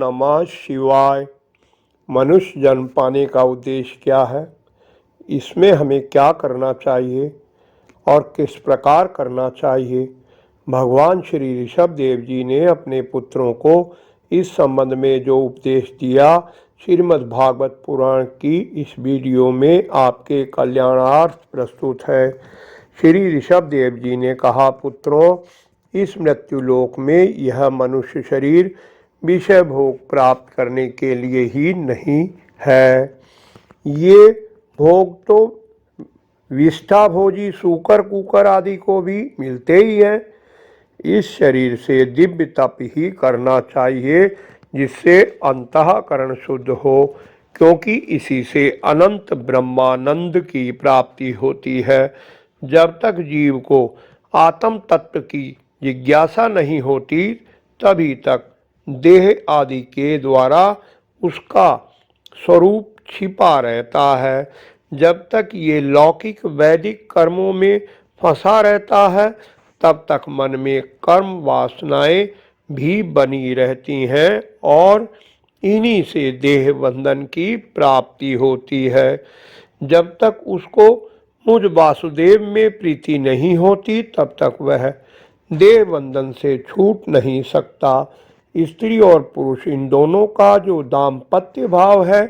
नमः शिवाय। मनुष्य जन्म पाने का उद्देश्य क्या है, इसमें हमें क्या करना चाहिए और किस प्रकार करना चाहिए, भगवान श्री ऋषभ देव जी ने अपने पुत्रों को इस संबंध में जो उपदेश दिया, श्रीमद् भागवत पुराण की इस वीडियो में आपके कल्याणार्थ प्रस्तुत है। श्री ऋषभ देव जी ने कहा, पुत्रों, इस मृत्युलोक में यह मनुष्य शरीर विषय भोग प्राप्त करने के लिए ही नहीं है। ये भोग तो विष्ठा भोजी सूकर कुकर आदि को भी मिलते ही हैं। इस शरीर से दिव्य तप ही करना चाहिए जिससे अंतःकरण शुद्ध हो, क्योंकि इसी से अनंत ब्रह्मानंद की प्राप्ति होती है। जब तक जीव को आत्म तत्व की जिज्ञासा नहीं होती, तभी तक देह आदि के द्वारा उसका स्वरूप छिपा रहता है। जब तक ये लौकिक वैदिक कर्मों में फंसा रहता है, तब तक मन में कर्म वासनाएं भी बनी रहती हैं और इन्हीं से देह बंधन की प्राप्ति होती है। जब तक उसको मुझ वासुदेव में प्रीति नहीं होती, तब तक वह देह बंधन से छूट नहीं सकता। स्त्री और पुरुष इन दोनों का जो दाम्पत्य भाव है,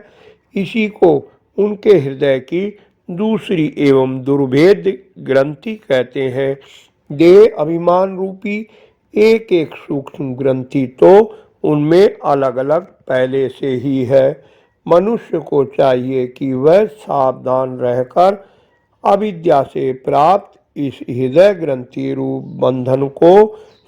इसी को उनके हृदय की दूसरी एवं दुर्भेद ग्रंथि कहते हैं। देह अभिमान रूपी एक एक सूक्ष्म ग्रंथि तो उनमें अलग अलग पहले से ही है। मनुष्य को चाहिए कि वह सावधान रहकर अविद्या से प्राप्त इस हृदय ग्रंथि रूप बंधन को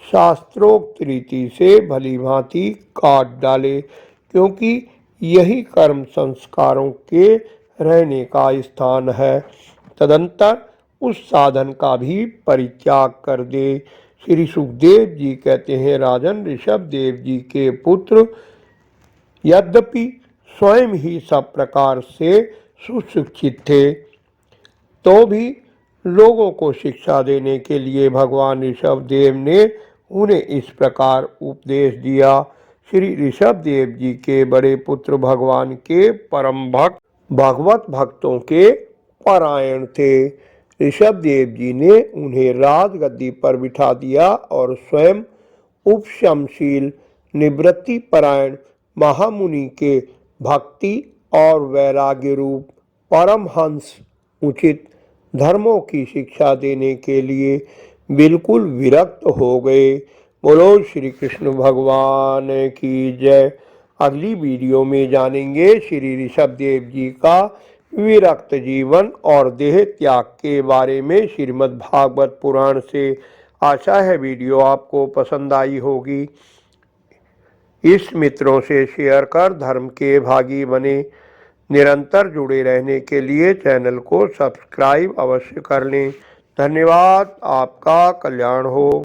शास्त्रोक्त रीति से भलीभांति काट डाले, क्योंकि यही कर्म संस्कारों के रहने का स्थान है। तदंतर उस साधन का भी परित्याग कर दे। श्री सुखदेव जी कहते हैं, राजन, ऋषभ देव जी के पुत्र यद्यपि स्वयं ही सब प्रकार से सुशिक्षित थे, तो भी लोगों को शिक्षा देने के लिए भगवान ऋषभ देव ने उन्हें इस प्रकार उपदेश दिया। श्री ऋषभ देव जी के बड़े पुत्र भगवान के परम भक्त, भगवत भक्तों के परायण थे। ऋषभ देव जी ने उन्हें राजगद्दी पर बिठा दिया और स्वयं उपशमशील निवृत्ति परायण महामुनि के भक्ति और वैराग्य रूप परमहंस उचित धर्मों की शिक्षा देने के लिए बिल्कुल विरक्त हो गए। बोलो श्री कृष्ण भगवान की जय। अगली वीडियो में जानेंगे श्री ऋषभ देव जी का विरक्त जीवन और देह त्याग के बारे में श्रीमद् भागवत पुराण से। आशा है वीडियो आपको पसंद आई होगी। इस मित्रों से शेयर कर धर्म के भागी बने। निरंतर जुड़े रहने के लिए चैनल को सब्सक्राइब अवश्य कर लें। धन्यवाद। आपका कल्याण हो।